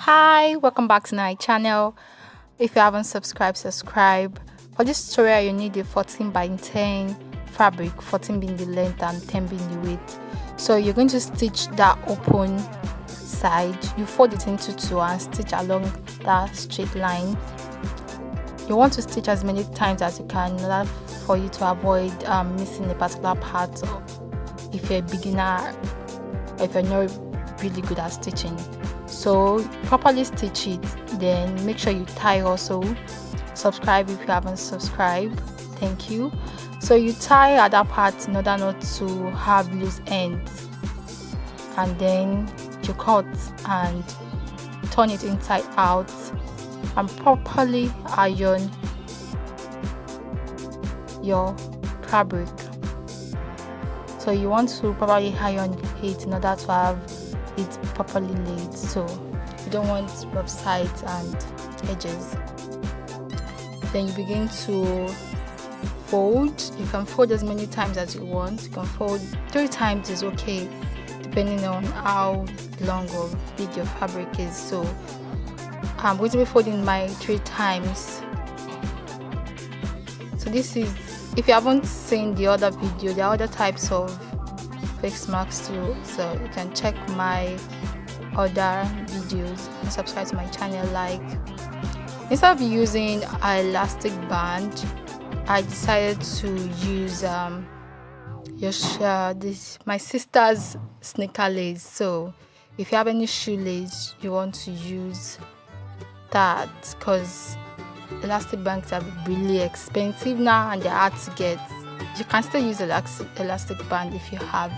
Hi, welcome back to my channel. If you haven't subscribed, subscribe. For this tutorial you need a 14 by 10 fabric, 14 being the length and 10 being the width. So you're going to stitch that open side, you fold it into two and stitch along that straight line. You want to stitch as many times as you can in order for you to avoid missing a particular part if you're a beginner or if you're not really good at stitching. So properly stitch it, then make sure you tie also. Subscribe if you haven't subscribed, thank you. So you tie at that part in order not to have loose ends, and then you cut and turn it inside out and properly iron your fabric. So you want to properly iron it in order to have it properly laid, so you don't want rough sides and edges. Then you begin to fold. You can fold as many times as you want. You can fold 3 times is okay, depending on how long or big your fabric is. So I'm going to be folding my 3 times. So this is, if you haven't seen the other video, there are other types of face masks too, so you can check my other videos and subscribe to my channel. Like, instead of using an elastic band, I decided to use my sister's sneaker lace. So if you have any shoelace, you want to use that, because elastic bands are really expensive now and they're hard to get. You can still use elastic band if you have,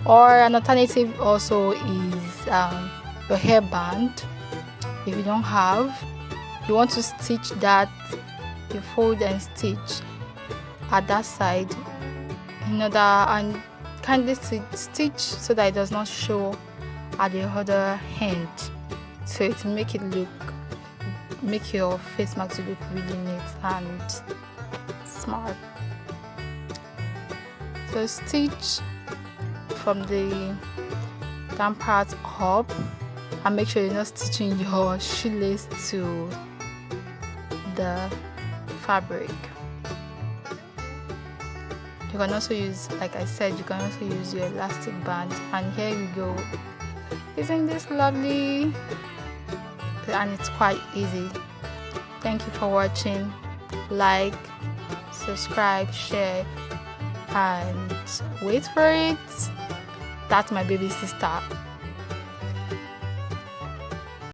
or an alternative also is your hair band. If you don't have, you want to stitch that, you fold and stitch at that side in order, and kindly stitch so that it does not show at the other end, so it make your face mask look really neat and smart. So stitch from the down part up, and make sure you're not stitching your shoelace to the fabric. You can also use, like I said, you can also use your elastic band. And here we go. Isn't this lovely? And it's quite easy. Thank you for watching. Like, subscribe, share, and wait for it. That's my baby sister.